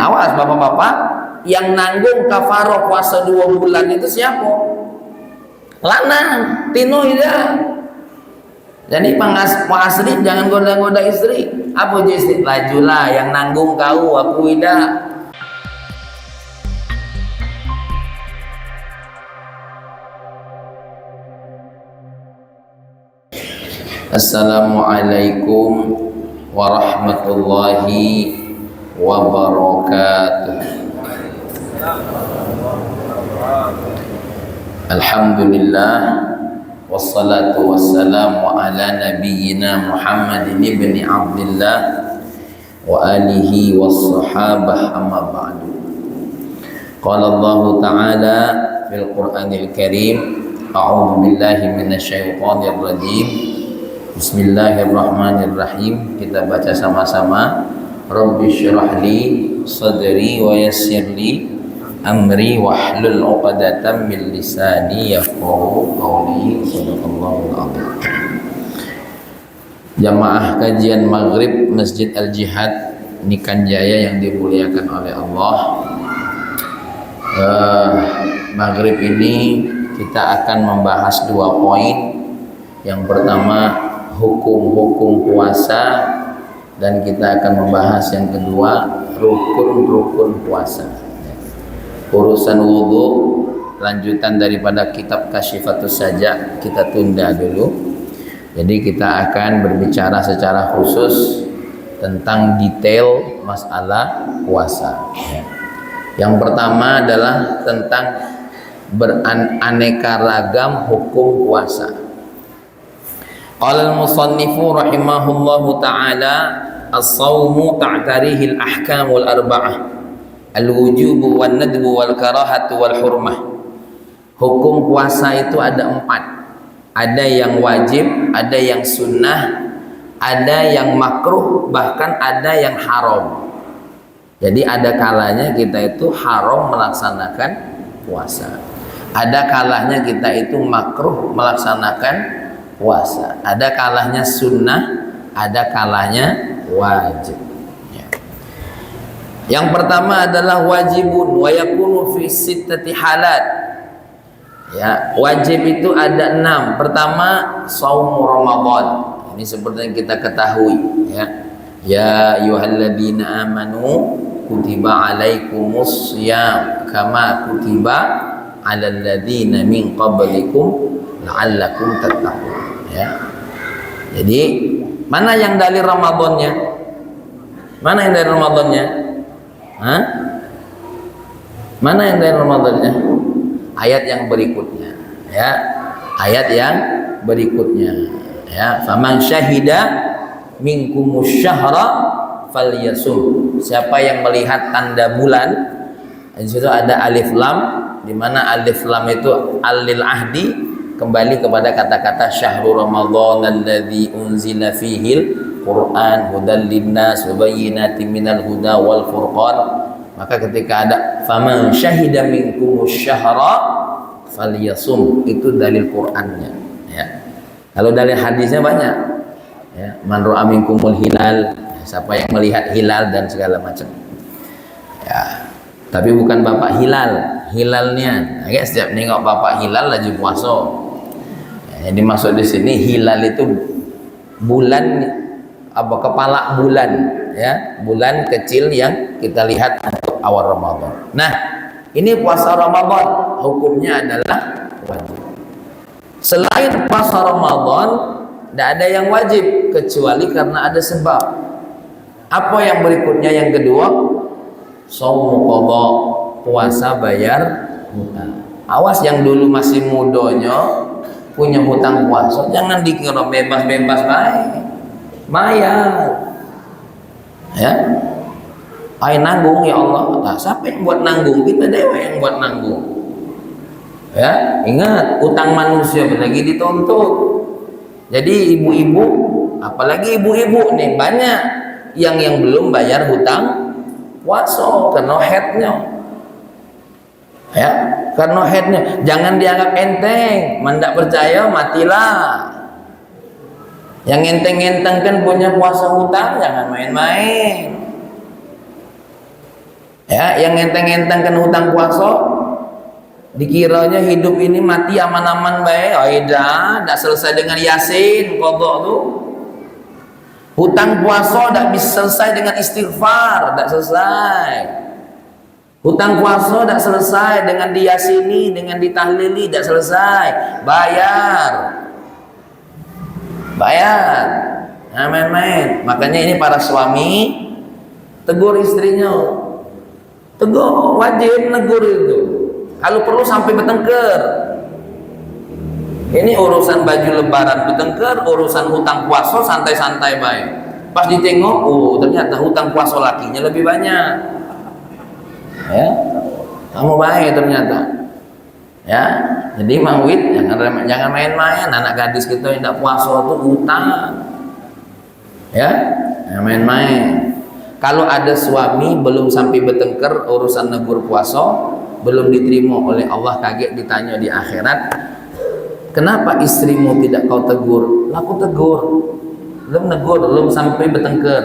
Awas bapak-bapak, yang nanggung kafaroh puasa 2 bulan itu siapa? Lanang, tino ida. Jadi asri jangan goda-goda istri. Apa istri? Lajulah yang nanggung kau, aku ida. Assalamualaikum warahmatullahi wabarakatuh. Alhamdulillah wassalatu wassalamu ala nabiyyina Muhammadin ibni Abdillah wa alihi wassahabah amma ba'du. Qala Allah Ta'ala fil Qur'anil Karim, a'udzu billahi minasyaitonir rajim. Bismillahirrahmanirrahim. Kita baca sama-sama. Rabbi syrah li sadri wa yassir li amri wahlul 'uqdatam min lisani yafqahu qawli. Shadaqallahul adzim. Jamaah kajian Maghrib Masjid Al-Jihad Nikan Jaya yang dimuliakan oleh Allah. Maghrib ini kita akan membahas 2 poin. Yang pertama hukum-hukum puasa, dan kita akan membahas yang kedua rukun-rukun puasa. Urusan wudhu lanjutan daripada kitab Kasyifatus Saja kita tunda dulu. Jadi kita akan berbicara secara khusus tentang detail masalah puasa. Yang pertama adalah tentang beraneka ragam hukum puasa. Qala al-musannifu rahimahullahu ta'ala, as-sawmu ta'tarihil ahkamul arba'ah, al-wujubu wal nadbu wal karahatu wal hurmah. Hukum puasa itu ada 4. Ada yang wajib, ada yang sunnah, ada yang makruh, bahkan ada yang haram. Jadi ada kalanya kita itu haram melaksanakan puasa, ada kalanya kita itu makruh melaksanakan puasa, ada kalanya sunnah, ada kalanya wajib. Yang pertama adalah wajibun wa yakunu fi sittati halat. Wajib itu ada 6. Pertama, shaum Ramadan. Ini seperti yang kita ketahui, ya ayyuhalladzina amanu kutiba alaikumus syiyam kama kutiba alal ladzina min qablikum la'allakum tattaqun. Jadi mana yang dalil Ramadannya? Mana yang dalil Ramadannya? Mana yang dalil Ramadannya? Ayat yang berikutnya, ayat yang berikutnya, faman syahida minkumus syahra falyasum. Siapa yang melihat tanda bulan, di situ ada alif lam, di mana alif lam itu alil ahdi, kembali kepada kata-kata syahrul ramadhan alladzi unzila fihil Qur'an hudal linnas wa bayyinatin minal huda wal furqan. Maka ketika ada faman syahida minkumus syahra falyasum, itu dalil Qur'annya. Kalau dalil hadisnya banyak. Man ra'a minkumul hilal, siapa yang melihat hilal dan segala macam. Tapi bukan bapak hilalnya. Setiap nengok bapak hilal lagi puasa. Jadi maksud di sini hilal itu bulan, kepala bulan, bulan kecil yang kita lihat awal Ramadan. Nah, ini puasa Ramadan hukumnya adalah wajib. Selain puasa Ramadan tidak ada yang wajib kecuali karena ada sebab. Apa yang berikutnya yang kedua? Shaum qadha, puasa bayar hutang. Awas yang dulu masih mudanya punya hutang puasa, jangan dikira bebas-bebas baik. Bayar. Ay nanggung ya Allah. Nah, siapa yang buat nanggung? Kita dewa yang buat nanggung. Ingat, utang manusia lagi dituntut. Jadi ibu-ibu, apalagi ibu-ibu nih, banyak yang belum bayar hutang puasa karena headnya. Karena headnya, jangan dianggap enteng. Mandak percaya matilah. Yang enteng-enteng kan punya puasa hutang, jangan main-main. Ya, yang ngenteng-ngenteng kena hutang puasa, dikiranya hidup ini mati aman-aman baik. Oh tidak selesai dengan Yasin qadha tu. Hutang puasa tidak bisa selesai dengan istighfar, tidak selesai. Hutang puasa tidak selesai dengan diyasini, dengan ditahlili, tidak selesai. Bayar. Nah, main-main. Makanya ini para suami tegur istrinya. Tegur, wajib negur itu. Kalau perlu sampai bertengkar. Ini urusan baju lebaran bertengkar, urusan hutang puasa santai-santai baik. Pas ditengok, oh ternyata hutang puasa lakinya lebih banyak. Ya, kamu baik ternyata. Ya, jadi Mang Wid jangan main-main. Anak gadis kita yang tidak puasa itu hutang. Ya, jangan main-main. Kalau ada suami belum sampai bertengkar urusan negur puasa, belum diterima oleh Allah, kaget ditanya di akhirat. Kenapa istrimu tidak kau tegur? Aku tegur. Belum negur, belum sampai bertengkar.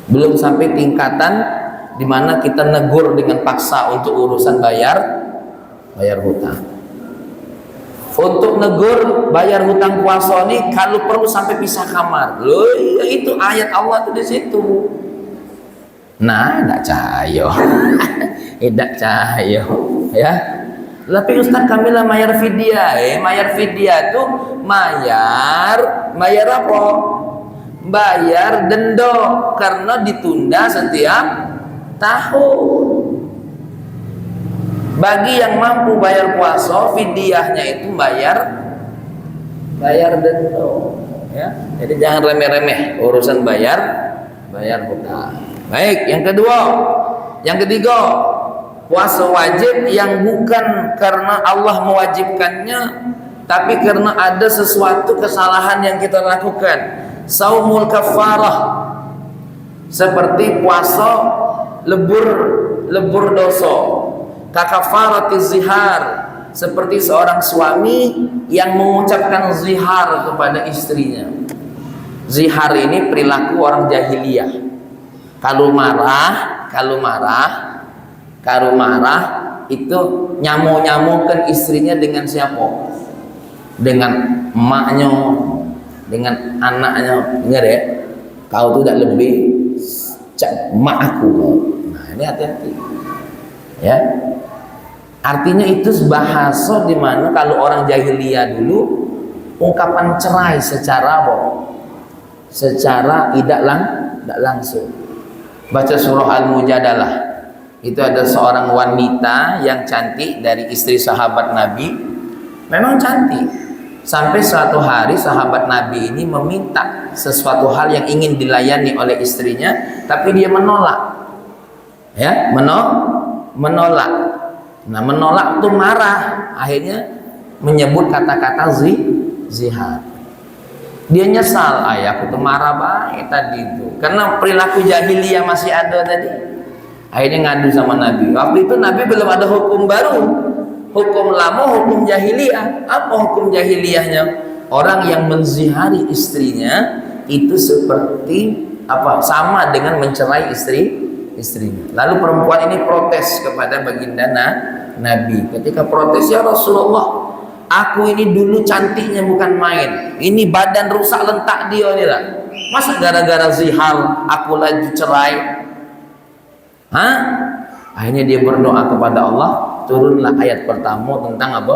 Belum sampai tingkatan di mana kita negur dengan paksa untuk urusan bayar hutang. Untuk negur bayar hutang puasa ini kalau perlu sampai pisah kamar. Loh, ya itu ayat Allah tuh di situ. Nah, tidak cahaya. Tidak cahaya, ya. Tapi Ustaz Kamila mayar fidyah, mayar fidyah itu mayar apa? Bayar denda karena ditunda setiap tahun. Bagi yang mampu bayar puasa, fidyahnya itu bayar denda, ya. Jadi jangan remeh-remeh urusan bayar hutang. Baik, yang ketiga, puasa wajib yang bukan karena Allah mewajibkannya, tapi karena ada sesuatu kesalahan yang kita lakukan. Saumul kafarah, seperti puasa lebur dosa. Kakafaratiz zihar, seperti seorang suami yang mengucapkan zihar kepada istrinya. Zihar ini perilaku orang jahiliyah. Kalau marah itu nyamu-nyamukan istrinya dengan siapa? Dengan emaknya, dengan anaknya. Dengar ya, kau tuh tidak lebih emak aku. Nah ini hati-hati, ya. Artinya itu bahasa di mana kalau orang jahiliyah dulu ungkapan cerai secara tidak langsung. Baca surah Al-Mujadalah. Itu ada seorang wanita yang cantik dari istri sahabat Nabi. Memang cantik. Sampai suatu hari sahabat Nabi ini meminta sesuatu hal yang ingin dilayani oleh istrinya, tapi dia menolak. Ya, menolak. Nah, menolak itu marah. Akhirnya menyebut kata-kata zihar. Dia nyesal, ayahku tuh marah baik tadi itu. Karena perilaku jahiliyah masih ada tadi. Akhirnya ngadu sama Nabi. Waktu itu Nabi belum ada hukum baru. Hukum lama, hukum jahiliyah. Apa hukum jahiliyahnya? Orang yang menzihari istrinya itu seperti apa? Sama dengan mencerai istrinya. Lalu perempuan ini protes kepada baginda Nabi. Ketika protes, ya Rasulullah, aku ini dulu cantiknya bukan main. Ini badan rusak lentak dia ni lah. Masa gara-gara zihar aku laju cerai? Akhirnya dia berdoa kepada Allah. Turunlah ayat pertama tentang apa?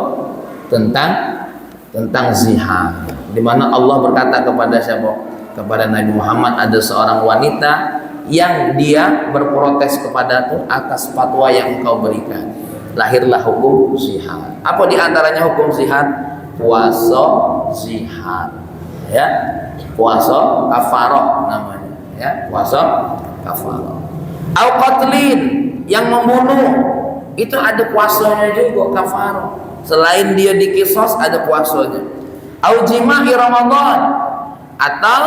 Tentang zihar. Di mana Allah berkata kepada siapa? Kepada Nabi Muhammad, ada seorang wanita yang dia berprotes kepada Tuhan atas fatwa yang engkau berikan. Lahirlah hukum zihar. Apa diantaranya hukum zihar? Puasa zihar, ya. Puasa kafarah namanya, ya. Puasa kafarah. Au qatlin, yang membunuh itu ada puasanya juga kafarah. Selain dia dikisos ada puasanya. Au jima'i Ramadan, atau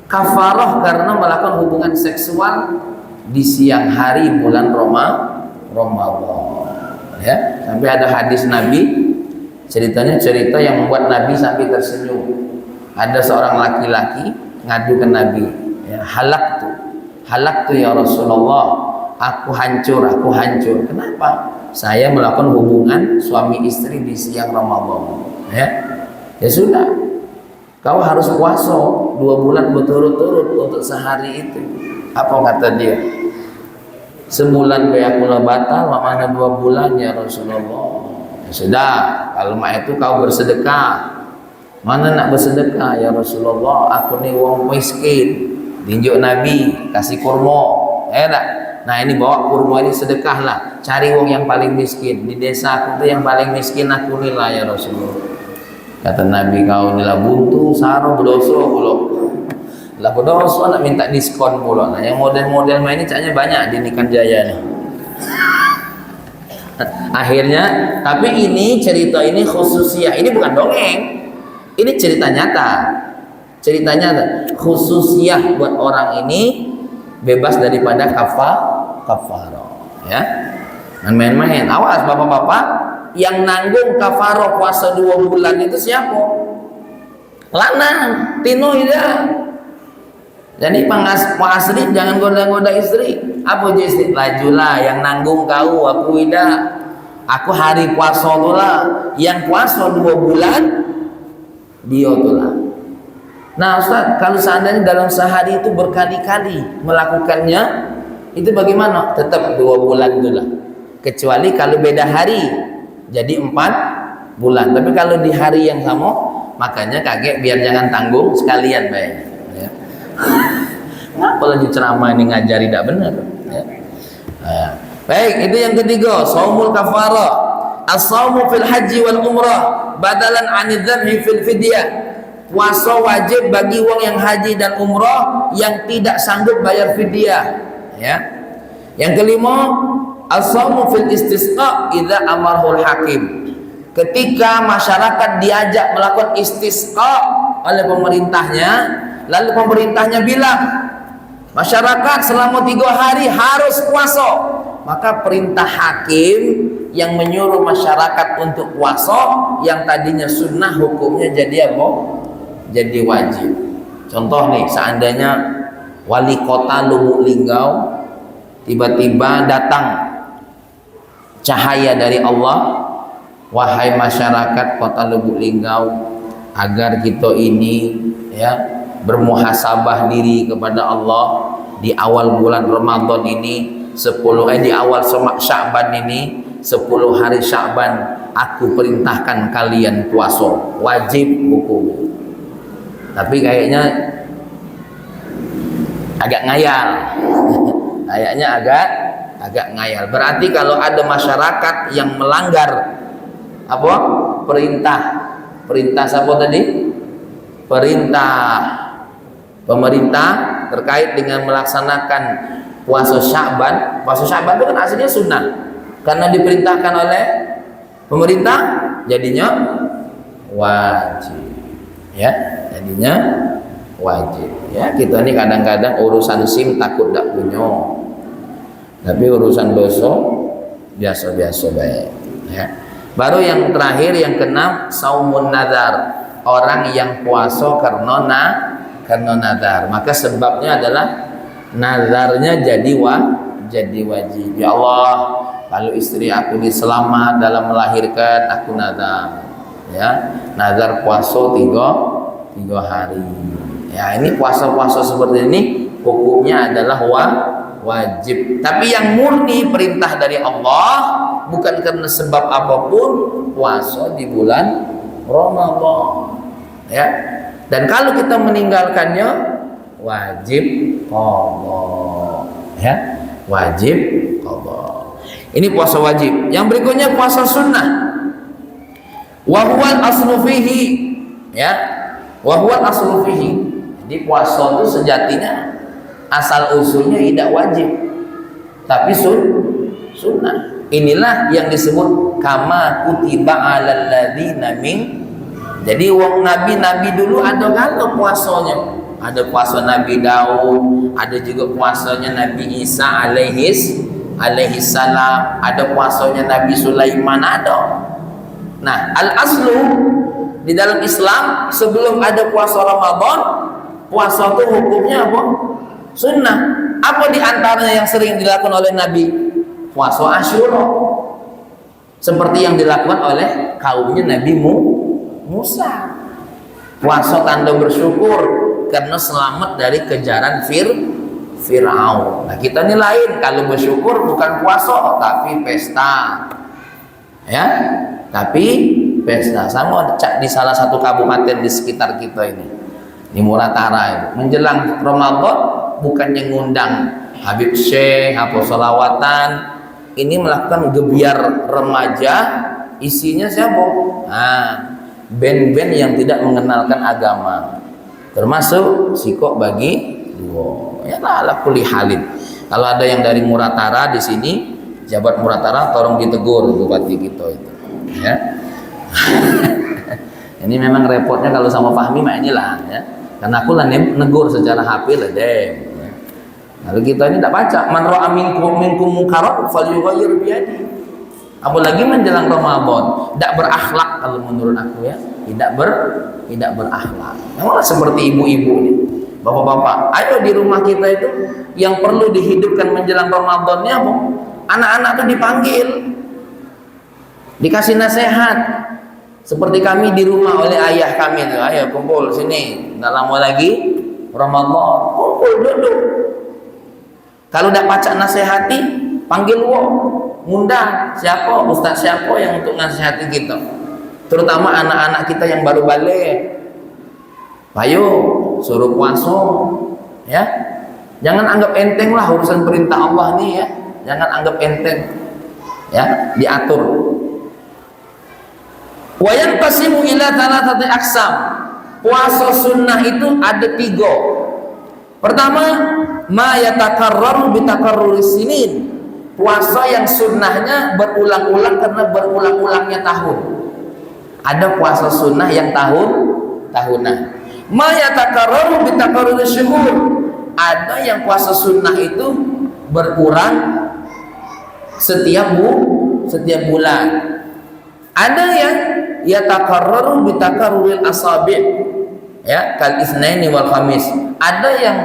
kafarah karena melakukan hubungan seksual di siang hari bulan Ramadan, ya. Sampai ada hadis Nabi, ceritanya cerita yang membuat Nabi sampai tersenyum. Ada seorang laki-laki ngadu ke Nabi, ya, halaktu ya Rasulullah, aku hancur. Kenapa? Saya melakukan hubungan suami istri di siang Ramadan. Ya sudah, kau harus puasa 2 bulan berturut-turut untuk sehari itu. Apa kata dia? Sebulan bayakula batal, mana 2 bulan ya Rasulullah. Ya sudah, kalau mak itu kau bersedekah. Mana nak bersedekah ya Rasulullah? Aku ni wong miskin. Tinjuk Nabi kasih kurma. Tak? Nah ini bawa kurma ini sedekahlah. Cari wong yang paling miskin di desa aku tu, yang paling miskin aku ni lah ya Rasulullah. Kata Nabi, kau ni lah buntu, saro, berdosa pula. Lah berdosa nak minta diskon pula. Nah yang model-model main ni caknya banyak di Nikan Jaya ni. Akhirnya, tapi ini cerita ini khususiyah. Ini bukan dongeng. Ini cerita nyata. Cerita nyata. Khususiyah buat orang ini bebas daripada kafarah. Ya. Dan main-main. Awas bapak-bapak, yang nanggung kafarah puasa 2 bulan itu siapa? Lanang, tino ida. Jadi pengasri jangan goda-goda istri. Apa je istri? Lajulah yang nanggung kau, aku ida. Aku hari puasa tu lah. Yang puasa 2 bulan dia tu lah. Nah Ustaz, kalau seandainya dalam sehari itu berkali-kali melakukannya, itu bagaimana? Tetap 2 bulan tu lah. Kecuali kalau beda hari, jadi 4 bulan. Tapi kalau di hari yang sama, makanya kakek biar jangan tanggung sekalian baik. Ya. Kenapa lagi ceramah ini ngajari tidak benar? Ya. Nah, baik, itu yang ketiga, saumul kafarah. As-saumu fil haji wal umrah badalan 'anil dzabhi fil fidyah. Puasa wajib bagi wong yang haji dan umrah yang tidak sanggup bayar fidyah. Ya. Yang kelima, as-saumu fil istisqa idza amarhul hakim. Ketika masyarakat diajak melakukan istisqa oleh pemerintahnya, lalu pemerintahnya bilang masyarakat selama 3 hari harus puasa, maka perintah hakim yang menyuruh masyarakat untuk puasa yang tadinya sunnah hukumnya jadi apa? Jadi wajib. Contoh nih, seandainya wali kota Lubuk Linggau tiba-tiba datang cahaya dari Allah, wahai masyarakat kota Lubuk Linggau, agar kita ini ya bermuhasabah diri kepada Allah di awal bulan Ramadan ini, di awal Sya'ban ini, 10 hari Sya'ban aku perintahkan kalian puasa, wajib hukum. Tapi kayaknya agak ngayal. Kayaknya agak ngayal. Berarti kalau ada masyarakat yang melanggar apa? Perintah siapa tadi? Perintah pemerintah terkait dengan melaksanakan puasa Sya'ban. Puasa Sya'ban itu kan aslinya sunnah. Karena diperintahkan oleh pemerintah, jadinya wajib. Ya, jadinya wajib. Ya, kita ini kadang-kadang urusan SIM takut tak punya. Tapi urusan dosa biasa-biasa baik. Ya. Baru yang terakhir, yang keenam, saumun nazar. Orang yang puasa karena nazar, maka sebabnya adalah nazarnya jadi wajib. Ya Allah, kalau istri aku ini selamat dalam melahirkan, aku nazar. Ya, nazar puasa 3 hari. Ya, ini puasa-puasa seperti ini hukumnya adalah wajib. Tapi yang murni perintah dari Allah, bukan karena sebab apapun, puasa di bulan Ramadan. Ya. Dan kalau kita meninggalkannya, wajib qadha. Ya, wajib qadha. Ini puasa wajib. Yang berikutnya puasa sunnah. Wa huwal aslu fihi, ya. Wa huwal aslu fihi. Jadi puasa itu sejatinya asal usulnya tidak wajib, tapi sunnah. Inilah yang disebut kama kutiba alal ladzina min. Jadi wong nabi dulu ada kalau puasanya. Ada puasa Nabi Daud, ada juga puasanya Nabi Isa alaihi salam, ada puasanya Nabi Sulaiman, ada. Nah, al-aslu di dalam Islam sebelum ada puasa Ramadan, puasa itu hukumnya apa? Sunnah. Apa di antaranya yang sering dilakukan oleh Nabi? Puasa Asyura. Seperti yang dilakukan oleh kaumnya Nabi Musa. Puasa tanda bersyukur karena selamat dari kejaran Fir'aun. Nah, kita ini lain, kalau bersyukur bukan puasa tapi pesta. Ya, tapi pesta. Sama di salah satu kabupaten di sekitar kita ini, di Muratara ini, menjelang Ramadan bukannya ngundang Habib Syekh apa selawatan, ini melakukan gebiar remaja, isinya siapa? Nah, band-band yang tidak mengenalkan agama, termasuk sikok bagi dua. Ya lah kulli halin. Kalau ada yang dari Muratara di sini, jabat Muratara, tolong ditegur bupati kita itu. Ya. Ini memang repotnya kalau sama Fahmi mah inilah ya. Karena aku lah negur secara HP lah deh. Ya. Lalu kita ini tidak baca man ra'a minkum munkaran falyughayyir bi yadihi. Apalagi menjelang Ramadan, tidak berakhlak kalau menurut aku ya, tidak berakhlak. Malah seperti ibu-ibu ini, bapak-bapak, ayo di rumah kita itu yang perlu dihidupkan menjelang Ramadannya apa? Anak-anak itu dipanggil, dikasih nasihat. Seperti kami di rumah oleh ayah kami tuh, ayo kumpul sini, nggak lama lagi Ramadan, kumpul duduk. Kalau tidak baca nasihati, panggil ngundang siapa, ustaz siapa yang untuk nasihati kita, terutama anak-anak kita yang baru balik. Ayo suruh puasa ya, jangan anggap enteng lah urusan perintah Allah nih ya, jangan anggap enteng ya, diatur. Wa yanqasimu ila thalathati aqsam. Puasa sunnah itu ada 3. Pertama, ma yatakarraru bi takarruris sinin. Puasa yang sunnahnya berulang-ulang karena berulang-ulangnya tahun. Ada puasa sunnah yang tahunan. Ma yatakarraru bi takarruris syuhur. Ada yang puasa sunnah itu berkurang setiap bulan. Ada yang yatakarraru bi takarruril asabi', ya, kal itsnaini wal khamis. Ada yang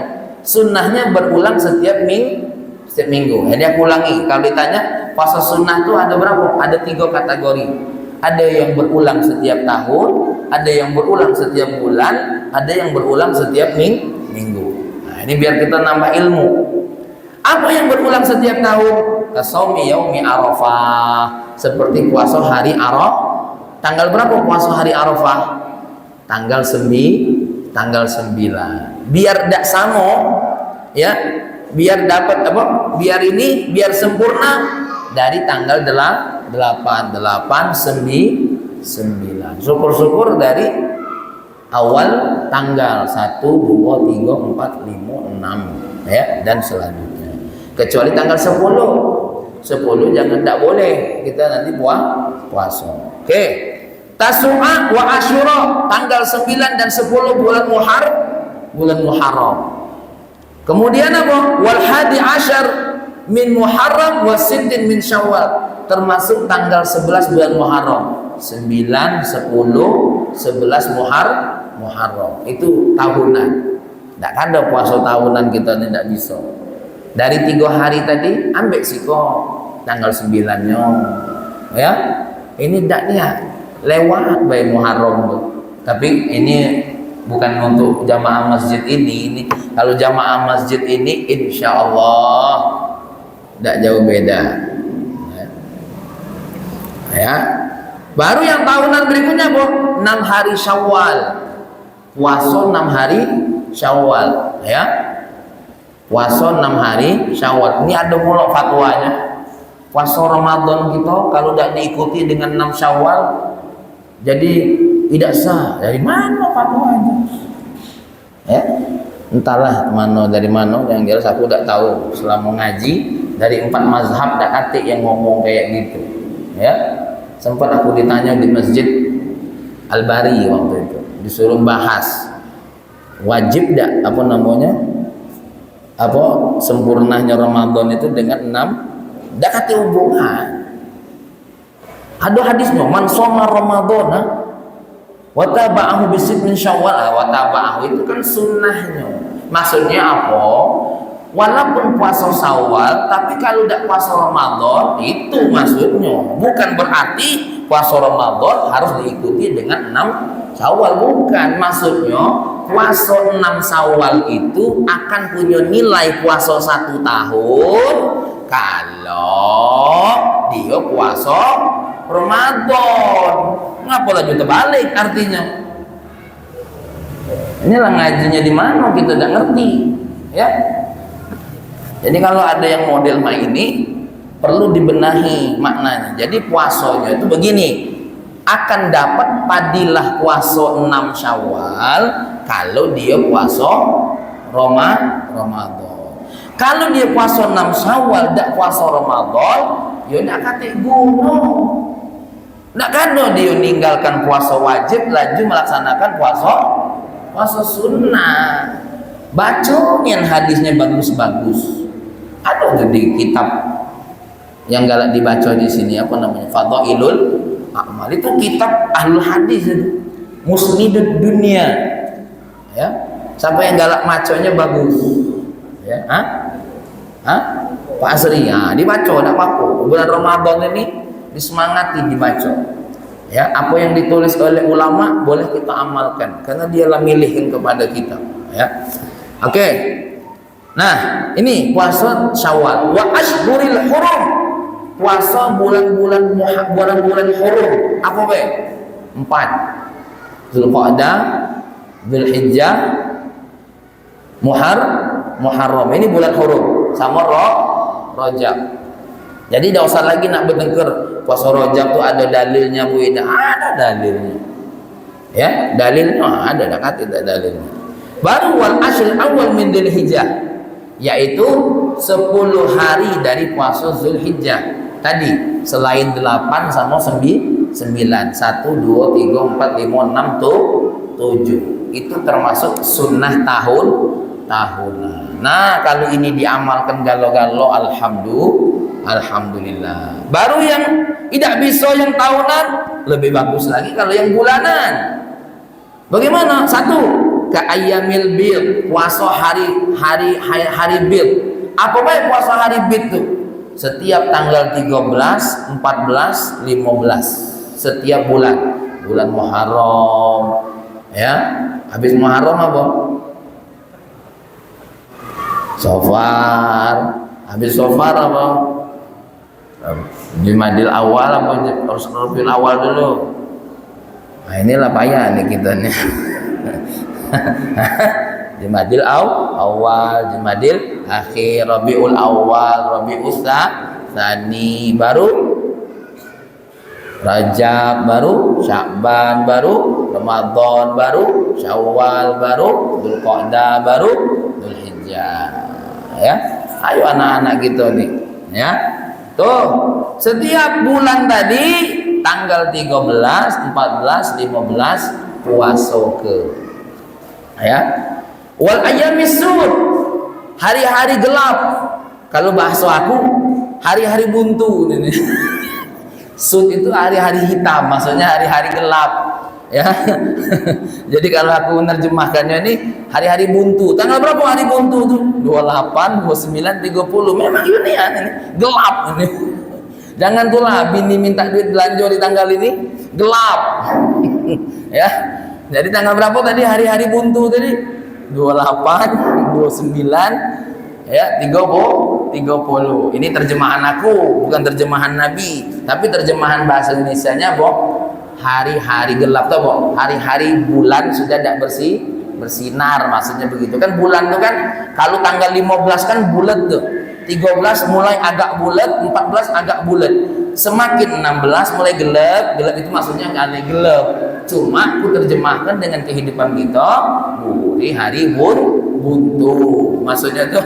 sunnahnya berulang setiap minggu. Jadi aku ulangi, kalau ditanya puasa sunnah itu ada berapa? Ada 3 kategori. Ada yang berulang setiap tahun, ada yang berulang setiap bulan, ada yang berulang setiap minggu. Nah, ini biar kita nambah ilmu. Apa yang berulang setiap tahun? Kasaumi yaumi Arafah, seperti puasa hari Arafah. Tanggal berapa puasa hari Arafah? Tanggal 9. Biar tidak sama ya, biar dapat apa? Biar sempurna dari tanggal 8, 9. Syukur-syukur dari awal tanggal 1, 2, 3, 4, 5, 6 ya, dan selanjutnya. Kecuali tanggal 10 jangan, tidak boleh kita nanti puasa. Oke. Tasu'a wa Asyura, tanggal 9 dan 10 bulan Muharram. Kemudian apa? Wal hadi asyar min Muharram wa sittin min Syawal, termasuk tanggal 11 bulan Muharram. 9, 10, 11 Muharram. Itu tahunan. Tidak ada puasa tahunan kita tidak bisa. Dari 3 hari tadi ambil kok tanggal 9-nya. Ya. Ini tidak niat lewat baik Muharram tuh. Tapi ini bukan untuk jamaah masjid ini. Kalau jamaah masjid ini insya Allah tidak jauh beda ya. Baru yang tahunan berikutnya 6 hari Syawal, puasa 6 hari Syawal ya, puasa 6 hari Syawal. Ini ada mula fatwanya, puasa Ramadan kita kalau tidak diikuti dengan 6 Syawal jadi tidak sah. Dari mana fatwanya? Ya, entahlah dari mana. Yang jelas aku tidak tahu. Selama ngaji dari 4 mazhab tak atik yang ngomong kayak gitu. Ya, sempat aku ditanya di Masjid Al-Bari waktu itu, disuruh bahas wajib tidak sempurnanya Ramadan itu dengan 6. Tak kata hubungan. Ada hadisnya, man shoma Ramadhana wa taba'ahu bi sittin Syawal. Wa taba'ahu itu kan sunnahnya. Maksudnya apa? walaupun puasa Syawal, tapi kalau tidak puasa Ramadan, itu maksudnya. Bukan berarti puasa Ramadan harus diikuti dengan 6 Syawal, bukan. Maksudnya puasa 6 Syawal itu akan punya nilai puasa 1 tahun kalau dia puasa Ramadan. Ngapa lagi terbalik artinya? Inilah ngajinya di mana kita tidak ngerti, ya. Jadi kalau ada yang model ini perlu dibenahi maknanya. Jadi puasanya itu begini, akan dapat padilah puasa 6 Syawal kalau dia puasa Ramadan. Kalau dia puasa 6 Syawal tidak puasa Ramadan, ya tidak kate guna. Tidak kado dia meninggalkan puasa wajib laju melaksanakan puasa sunnah. Bacain hadisnya bagus-bagus. Ada di kitab yang galak dibaca di sini apa namanya? Fadailul Amal. Itu kitab ahlul hadis itu. Musnidud dunia. Ya. Siapa yang galak macanya bagus. Ya, Pak Asri, dibaca enggak apa-apa. Bulan Ramadan ini disemangati dibaca. Ya, apa yang ditulis oleh ulama boleh kita amalkan karena dialah milihin kepada kita, ya. Oke. Nah, ini puasa Syawal. Wa ashhuril hurum. Puasa bulan-bulan hurum. Apa be? 4. Zulqa'dah, Zulhijjah, Muharram. Ini bulan hurum sama Rajab. Jadi tidak usah lagi nak bertengkar puasa Rajab tu ada dalilnya bu, ada dalilnya. Ya, dalilnya ada, tidak dalilnya. Baru wal ashr awal min Dzulhijjah, yaitu 10 hari dari puasa Zulhijjah. Tadi selain 8 sama 9, 1 2 3 4 5 6 7. Itu termasuk sunnah tahunan. Nah, kalau ini diamalkan galo-galo alhamdulillah. Baru yang tidak bisa yang tahunan, lebih bagus lagi kalau yang bulanan. Bagaimana? 1, ka ayyamil bid, puasa hari bid. Apa baik puasa hari bid itu? Setiap tanggal 13, 14, 15 setiap bulan Muharram, ya. Habis Muharram apa? Safar. Habis Safar apa? Jumadil awal apa harus Rabiul awal dulu. Nah, inilah payah nih kita nih. Jumadil awal, Jumadil akhir, Rabiul awal, Rabiul tsani, baru Rajab, baru Sya'ban, baru Ramadan, baru Syawal, baru Dzulqa'dah, baru Dzulhijjah. Ya, ayo anak-anak gitu nih, ya. Tuh, setiap bulan tadi tanggal 13, 14, 15 puasa ke. Ya. Wal ayyamis sud, hari-hari gelap. Kalau bahasa aku, hari-hari buntu ini. Sud itu hari-hari hitam, maksudnya hari-hari gelap. Ya. Jadi kalau aku menerjemahkannya ini hari-hari buntu. Tanggal berapa hari buntu tuh? 28, 29, 30. Memang ini gelap ini. Jangan tulah bini minta duit belanja di tanggal ini gelap. Ya. Jadi tanggal berapa tadi hari-hari buntu tadi? 28, 29, ya 30. Ini terjemahan aku, bukan terjemahan Nabi, tapi terjemahan bahasa Indonesianya, hari-hari gelap tuh, hari-hari bulan sudah tidak bersinar, maksudnya begitu kan. Bulan tuh kan kalau tanggal 15 kan bulat tuh, 13 mulai agak bulat, 14 agak bulat, semakin 16 mulai gelap itu maksudnya aneh gelap. Cuma aku terjemahkan dengan kehidupan kita, hari buntu, maksudnya tuh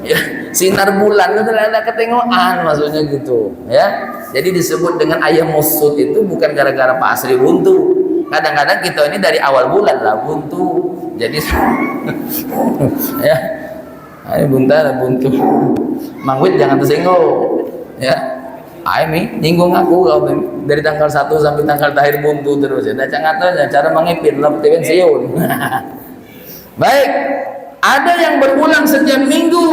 ya, sinar bulan itu ada ketengokan, maksudnya gitu, ya. Jadi disebut dengan ayam musud itu bukan gara-gara Pak Asri buntu. Kadang-kadang kita ini dari awal bulan lah buntu. Jadi ya, ini buntu. Mangwit jangan tersinggung, ya. Ini nyinggung aku dari tanggal 1 sampai tanggal terakhir buntu terus ya. Jangan cara mengipin lah pensiun. Baik, ada yang berulang setiap minggu.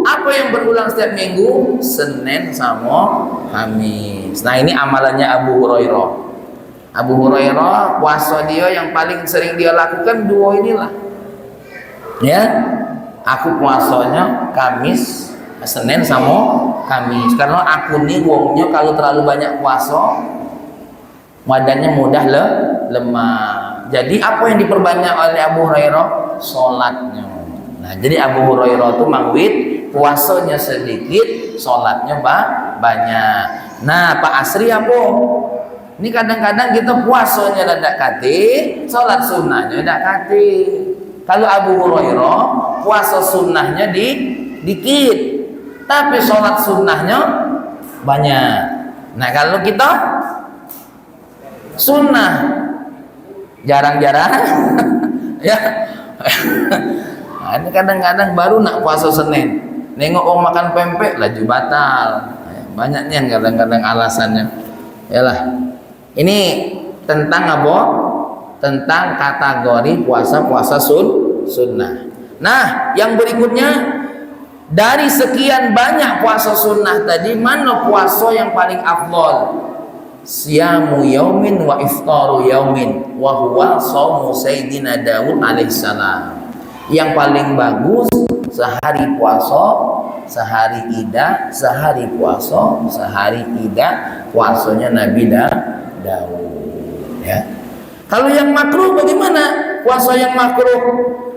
Apa yang berulang setiap minggu? Senin sama Kamis. Nah, ini amalannya Abu Hurairah. Abu Hurairah puasa dia yang paling sering dia lakukan dua inilah. Ya, aku puasanya Kamis, Senin sama Kamis. Karena aku nih wongnya kalau terlalu banyak puasa, badannya mudah lemah. Jadi apa yang diperbanyak oleh Abu Hurairah? Sholatnya. Nah, jadi Abu Hurairah itu mangwit puasanya sedikit, sholatnya banyak. Nah, Pak Asri apa? Ini kadang-kadang kita puasanya tidak kati, sholat sunnahnya tidak kati. Kalau Abu Hurairah puasa sunnahnya dikit, tapi sholat sunnahnya banyak. Nah, kalau kita sunnah jarang-jarang ya. Nah, ini kadang-kadang baru nak puasa Senin, nengok orang makan pempek laju batal. Banyaknya kadang-kadang alasannya. Yalah. Ini tentang apa? Tentang kategori puasa-puasa sunnah. Nah, yang berikutnya, dari sekian banyak puasa sunnah tadi, mana puasa yang paling afdol? Siyamu yaumin wa iftaru yaumin wa huwa shaumu sayyidina Daud alaihissalam. Yang paling bagus sehari puasa, sehari ida, sehari puasa, sehari ida, puasanya Nabi Daud. Ya. Kalau yang makruh bagaimana? Puasa yang makruh,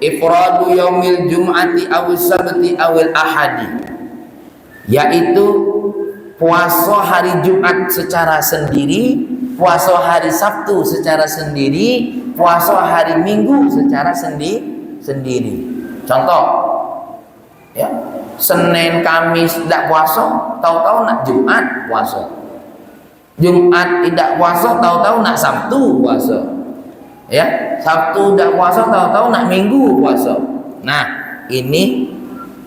ifradu yaumil jum'ati awil sabti awil ahadi, yaitu puasa hari Jumat secara sendiri, puasa hari Sabtu secara sendiri, puasa hari Minggu secara sendiri. Contoh, ya, Senin Kamis tidak puasa, tahu-tahu nak Jumat puasa. Jumat tidak puasa, tahu-tahu nak Sabtu puasa. Ya, Sabtu tidak puasa, tahu-tahu nak Minggu puasa. Nah, ini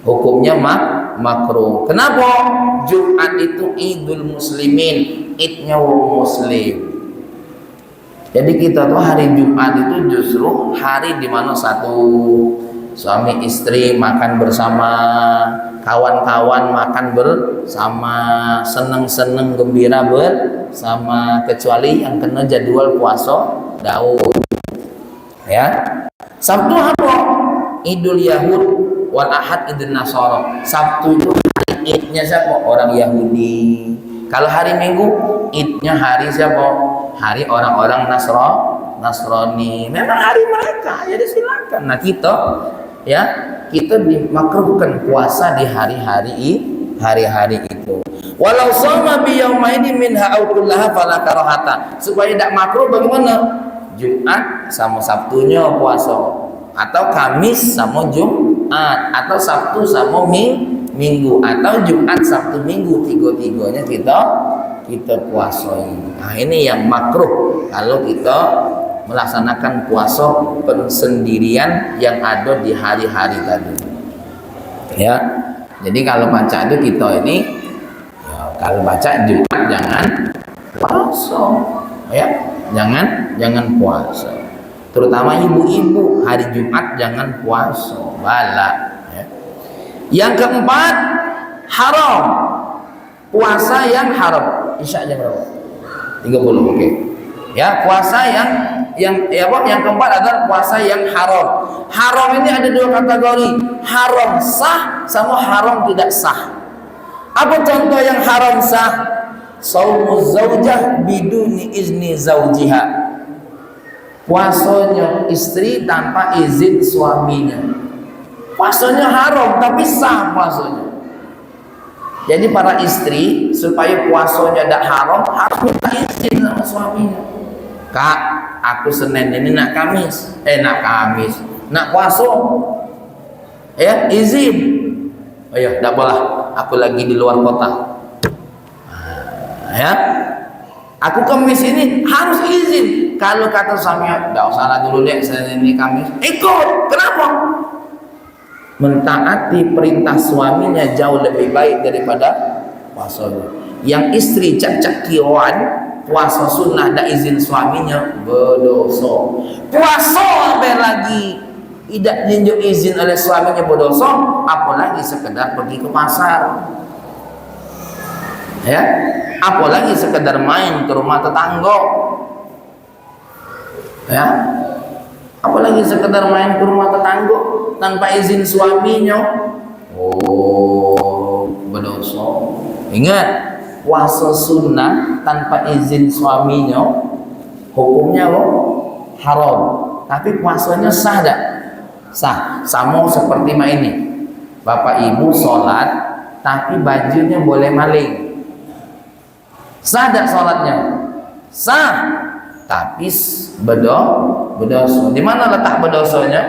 hukumnya makruh. Kenapa? Jumat itu Idul Muslimin, idnya orang Muslim. Jadi kita tuh hari Jumat itu justru hari di mana satu suami istri makan bersama, kawan-kawan makan bersama, seneng-seneng gembira bersama, kecuali yang kena jadwal puasa Daud. Ya, Sabtu apa? Idul Yahud wal Ahad Idul Nasara. Sabtu itu hari idnya siapa? Orang Yahudi. Kalau hari Minggu idnya hari siapa? Hari orang-orang Nasrani. Memang hari mereka, jadi silakan. Nah, kita dimakruhkan puasa di hari-hari itu. Walau sama bi yaumaini minha aw kullaha fala karahata. Supaya tidak makruh bagaimana? Jumat sama Sabtunya puasa, atau Kamis sama Jumat, atau Sabtu sama Minggu, atau Jumat Sabtu Minggu, tiga-tiganya kita puasai. Nah, ini yang makruh kalau kita melaksanakan puasa persendirian yang ada di hari-hari tadi. Ya, jadi kalau baca itu kita ini, ya, kalau baca Jumat jangan puasa, ya, jangan puasa. Terutama ibu-ibu hari Jumat jangan puasa, bala. Ya. Yang keempat, haram. Puasa yang haram. Isya jam berapa? 30, oke. Ya, puasa yang keempat adalah puasa yang haram. Haram ini ada dua kategori, haram sah sama haram tidak sah. Apa contoh yang haram sah? Shaumuz zaujah biduni izni zaujiha. Puasanya istri tanpa izin suaminya. Puasanya haram tapi sah puasanya. Jadi para istri supaya puasanya tidak haram harus minta izin sama suaminya. Kak, aku Senin ini nak Kamis, nak puasa, ya izin. Oh ya, tidak boleh. Aku lagi di luar kota. Ya, aku Kamis ini harus izin. Kalau kata suaminya, tidak usah lah dulu deh, Senin ini Kamis. Ikut. Kenapa? Mentaati perintah suaminya jauh lebih baik daripada puasanya. Yang istri cak-cak kiwan puasa sunnah dak izin suaminya berdosa. Puasa lagi tidak ditunjuk izin oleh suaminya berdosa, apalagi sekedar pergi ke pasar, ya, apalagi sekedar main ke rumah tetangga, ya, apalagi sekedar main ke rumah tetangga tanpa izin suaminya, oh berdosa. Ingat, puasa sunnah tanpa izin suaminya hukumnya haram, tapi puasanya sah tak? Sah. Sama seperti ini, bapak ibu sholat tapi bajunya boleh maling, sah tak sholatnya? Sah, tapi berdosa. Di mana letak berdosanya?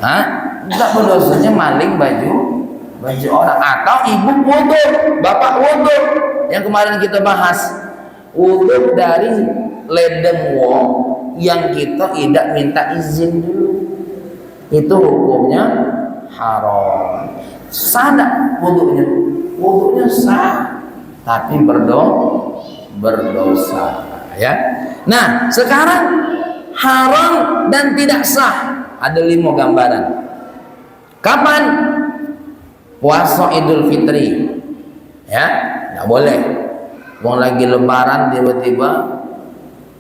Hah? Letak berdosanya maling baju orang, atau ibu wudu, bapak wudu yang kemarin kita bahas, wudu dari ledeng wong yang kita tidak minta izin dulu, itu hukumnya haram. Sah tak wudunya? Wudunya sah, tapi berdosa, ya. Nah, sekarang haram dan tidak sah ada 5 gambaran. Kapan? Puasa Idul Fitri, ya, nggak boleh. Wong lagi lebaran tiba-tiba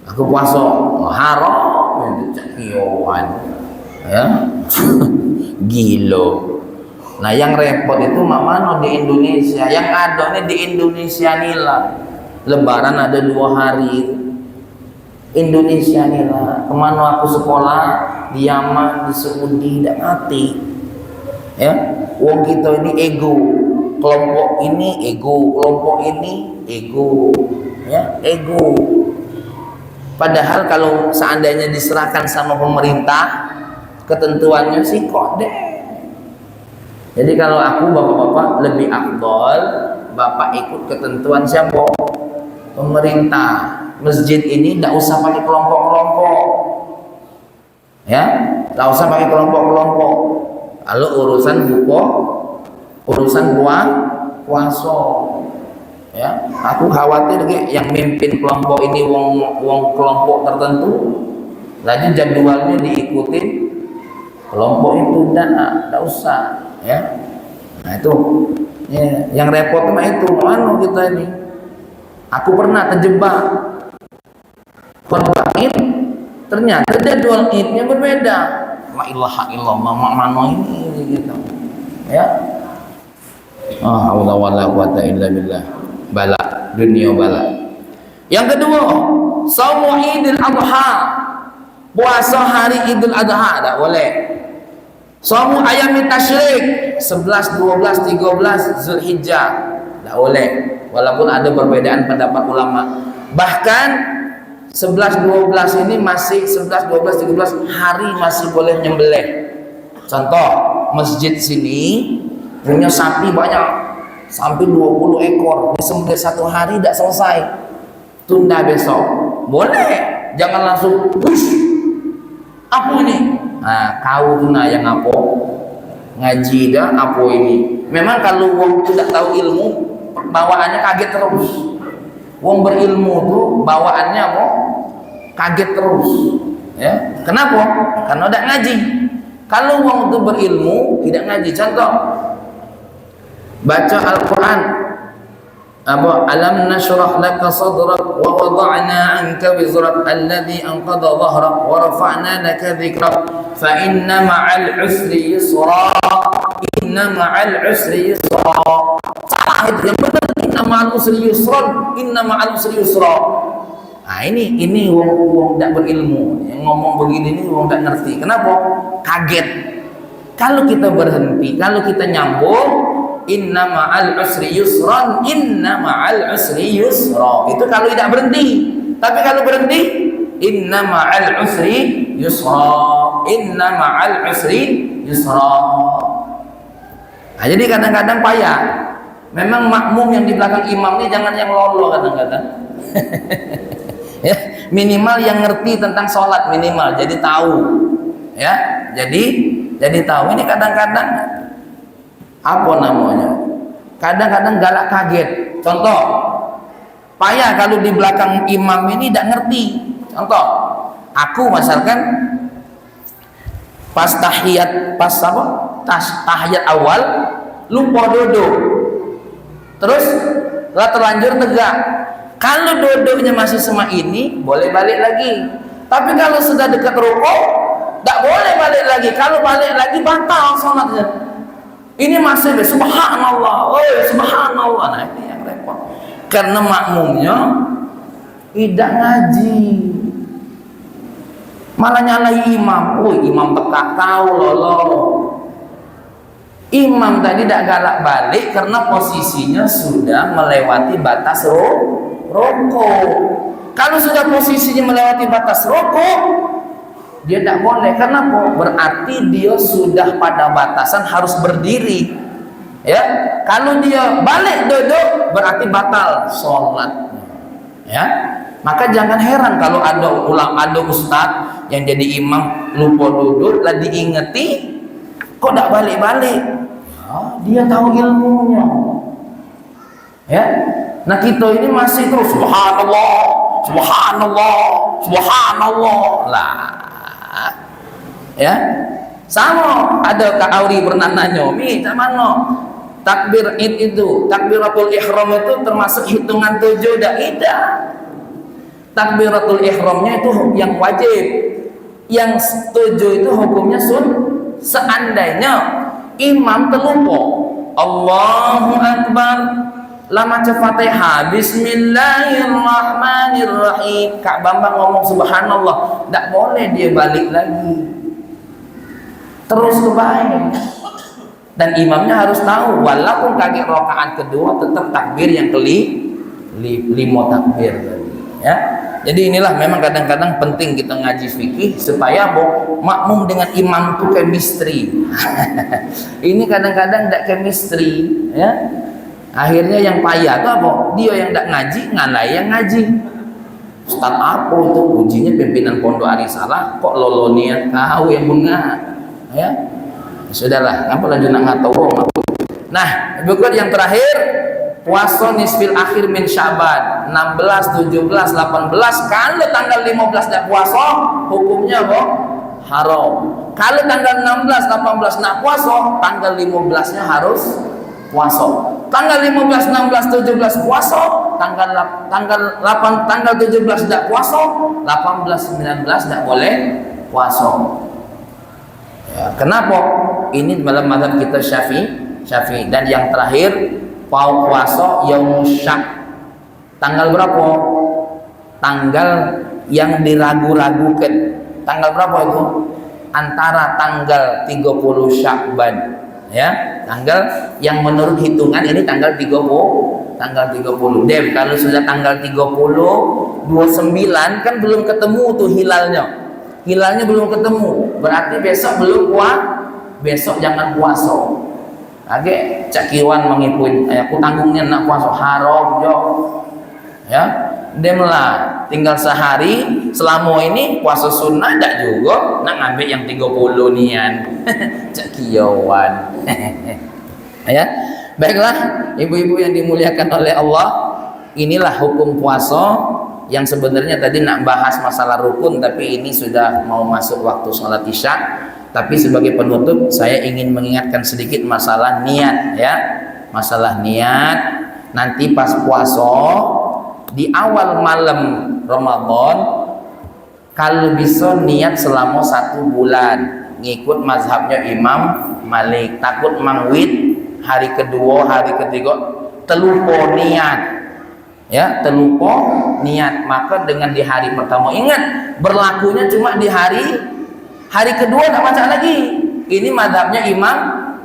aku puasa, haram, cakiyoan, ya. Gilo. Nah, yang repot itu mana di Indonesia, yang ada nih di Indonesia nila lebaran ada 2 hari. Indonesia nila kemana aku sekolah, di Yaman, di Saudi, tidak mati, ya. Wong kita ini ego, kelompok ini ego, kelompok ini ego, ya, ego. Padahal kalau seandainya diserahkan sama pemerintah, ketentuannya sih kok deh. Jadi kalau aku bapak-bapak lebih afdol bapak ikut ketentuan siapa? Pemerintah. Masjid ini tidak usah pakai kelompok-kelompok, ya, tidak usah pakai kelompok-kelompok. Kalau urusan buku, urusan puasa, ya, aku khawatir yang mimpin kelompok ini wong kelompok tertentu, lagi jadwalnya diikutin kelompok itu, tidak usah, ya. Nah itu, ya, yang repot mah itu, mana kita ini. Aku pernah terjebak khutbah Id, ternyata jadwal Idnya berbeda. La ilaha illallah, mana ini gitu, ya. Allah wala quwata illa billah. Bala, dunia bala. Yang kedua, saumu Idul Adha, puasa hari Idul Adha tak boleh. Saumu ayam tasyrik 11, 12, 13 Zulhijjah tak boleh, walaupun ada perbedaan pendapat ulama. Bahkan 11, 12 ini masih 11, 12, 13 hari masih boleh nyembelih. Contoh, masjid sini punya sapi banyak, sampai 20 ekor, disembelih 1 hari tidak selesai, tunda besok. Boleh, jangan langsung push. Apa ini? Nah, kau tuh yang apa? Ngaji dah apa ini? Memang kalau wong tidak tahu ilmu, bawaannya kaget terus. Wong berilmu tuh bawaannya mau kaget terus, ya. Kenapa? Karena tidak ngaji. Kalau wong itu berilmu tidak ngaji. Contoh, baca Al-Quran, apa, alam nashrah laka sadrak wa wada'na anka wizrak alladhi anqadha dhahrak wa rafa'na laka dhikrak fa inna ma'al usri yusra, inna ma'al usri yusra. Salah itu, yang benar inna ma'al usri yusra, inna ma'al usri yusra. Nah ini wong tidak berilmu, yang ngomong begini ini wong tidak ngerti. Kenapa? Kaget. Kalau kita berhenti, kalau kita nyambung, inna ma'al usri yusran, inna ma'al usri yusra, itu kalau tidak berhenti. Tapi kalau berhenti, inna ma'al usri yusra, inna ma'al usri yusra. Nah, jadi kadang-kadang payah. Memang makmum yang di belakang imam ini jangan yang lolo kadang-kadang. Ya, minimal yang ngerti tentang sholat, minimal jadi tahu, ya, jadi tahu. Ini kadang-kadang apa namanya, kadang-kadang galak kaget. Contoh, payah kalau di belakang imam ini tidak ngerti. Contoh, aku misalkan pas tahiyat, pas apa? Tahiyat awal lupa duduk. Terus lah terlanjur tegak. Kalau duduknya masih sama ini, boleh balik lagi. Tapi kalau sudah dekat rukuk, tak boleh balik lagi. Kalau balik lagi batal salatnya. Ini masih subhanallah, oh subhanallah. Nah ini yang repot. Karena makmumnya tidak ngaji, malah nyalahi imam. Oh imam pekak tahu lolo. Imam tadi tidak galak balik karena posisinya sudah melewati batas rokok. Kalau sudah posisinya melewati batas rokok, dia tidak boleh. Kenapa? Berarti dia sudah pada batasan harus berdiri. Ya, kalau dia balik duduk berarti batal sholat. Ya, maka jangan heran kalau ada ustadz yang jadi imam lupa duduk, lah diingeti, kok tidak balik-balik? Dia tahu ilmunya. Ya, nah kita ini masih terus subhanallah, subhanallah, subhanallah lah. Ya, sama ada Kak Auri pernah nanya, mi mana takbir id itu, takbiratul ihram itu termasuk hitungan 7? Tidak. Takbiratul ihramnya itu yang wajib, yang 7 itu hukumnya seandainya imam terlupa Allahu Akbar lama Fatihah Bismillahirrahmanirrahim, Kak Bambang ngomong subhanallah, tidak boleh dia balik lagi, terus ke bawah. Dan imamnya harus tahu walaupun kaget rakaat kedua tetap takbir yang kelima takbir tadi. Ya, jadi inilah memang kadang-kadang penting kita ngaji fikih supaya makmum dengan imam itu chemistry. Ini kadang-kadang tidak chemistry, ya. Akhirnya yang payah itu apa? Dia yang tidak ngaji, ngalai yang ngaji. Ustaz apa itu ujinya pimpinan Pondok Arisalah kok lolonia tahu yang benar, ya. Sudahlah, ngapa lanjut nak tahu. Nah, berikut yang terakhir, puasa nisfil akhir min Sya'ban 16, 17, 18. Kalau tanggal 15 nak puasa, hukumnya apa? Haram. Kalau tanggal 16, 18 nak puasa, tanggal 15-nya harus puasa. Tanggal 15, 16, 17 puasa, tanggal 17 tidak puasa, 18, 19 tidak boleh puasa. Ya, kenapa? Ini dalam mazhab kita Syafi'i. Dan yang terakhir, puasa yaum syak. Tanggal berapa? Tanggal yang diragu-ragukan. Tanggal berapa itu? Antara tanggal 30 Sya'ban, ya. Tanggal yang menurut hitungan ini tanggal 30. Dem, kalau sudah tanggal 30, 29 kan belum ketemu tuh hilalnya. Hilalnya belum ketemu. Berarti besok belum besok jangan puasa. Age cakiwan mengikut aku tanggungnya nak puasa haram jo. Ya, demlah tinggal sehari selama ini puasa sunnah dak juga nak ngambil yang 30 nian. Cakiwan. Ya. Baiklah, ibu-ibu yang dimuliakan oleh Allah, inilah hukum puasa yang sebenarnya tadi nak bahas masalah rukun, tapi ini sudah mau masuk waktu sholat isya. Tapi sebagai penutup saya ingin mengingatkan sedikit masalah niat, ya. Masalah niat, nanti pas puasa di awal malam Ramadan kalau bisa niat selama 1 bulan, ngikut mazhabnya Imam Malik. Takut mangwit hari kedua, hari ketiga terlupa niat, ya, terlupa niat. Maka dengan di hari pertama, ingat berlakunya cuma di hari kedua tak baca lagi. Ini mazhabnya Imam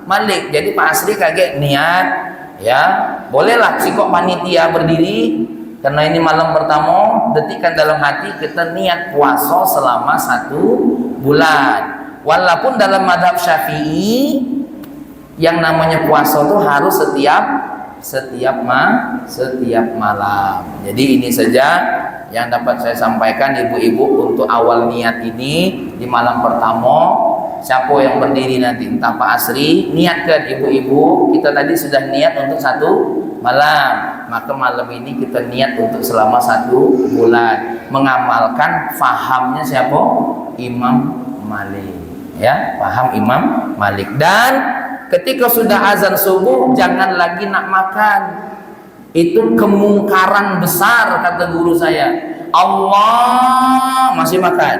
Malik. Jadi Pak Asri kaget niat, ya, bolehlah si kok panitia berdiri karena ini malam pertama, detikkan dalam hati kita niat puasa selama 1 bulan. Walaupun dalam mazhab Syafi'i yang namanya puasa itu harus setiap malam. Jadi ini saja yang dapat saya sampaikan ibu-ibu untuk awal niat ini di malam pertama. Siapa yang berdiri nanti entah Pak Asri, niatkan ibu-ibu, kita tadi sudah niat untuk 1 malam, maka malam ini kita niat untuk selama 1 bulan mengamalkan fahamnya siapa? Imam Malik, Ya, paham Imam Malik. Dan ketika sudah azan subuh jangan lagi nak makan. Itu kemungkaran besar kata guru saya. Allah masih makan.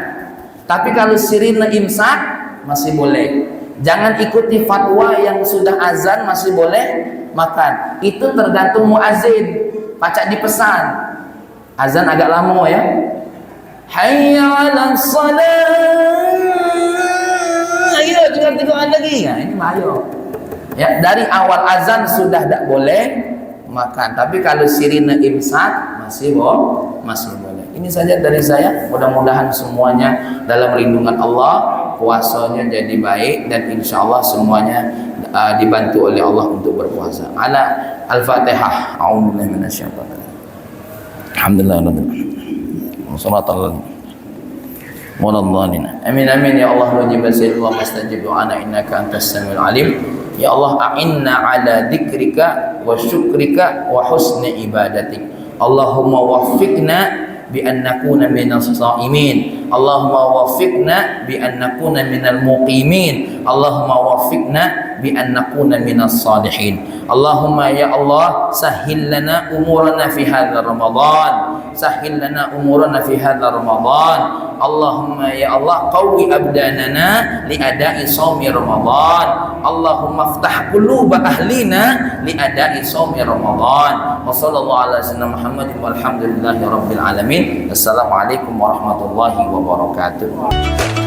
Tapi kalau sirine imsak masih boleh. Jangan ikuti fatwa yang sudah azan masih boleh makan. Itu tergantung muazin. Pacak dipesan. Azan agak lama ya. Hayya 'alas shalah. Ayo dengar lagi. Nah, ini bahaya. Ya, dari awal azan sudah tidak boleh makan. Tapi kalau sirine imsak masih boleh. Ini saja dari saya. Mudah-mudahan semuanya dalam lindungan Allah, puasanya jadi baik dan insya Allah semuanya dibantu oleh Allah untuk berpuasa. Ala Al-Fatihah. A'udzubillahi minasyaitonir rajim. Alhamdulillahirabbil alamin. Wassalatu waladhdallin. Amin amin ya Allah wajib sayyidullah mustajib doana innaka antas samiul alim. Ya Allah a'inna ala dzikrika wa syukrika wa husni ibadatik. Allahumma waffiqna bi an nakuna minas shaimin. Allahumma waffiqna bi an nakuna minal muqimin. Allahumma waffiqna bi an nakuna minas salihin. Allahumma ya Allah sahhil lana umurana fi hadzal ramadan. Sahhil lana umurana fi hadzal ramadan. Allahumma ya Allah qawwi abdanana li ada'i shaumi ramadan. Allahumma iftah quluba ahlina li ada'i shaumi ramadan. Wa sallallahu ala sayyidina Muhammadin walhamdulillahi rabbil alamin. Assalamualaikum warahmatullahi wabarakatuh.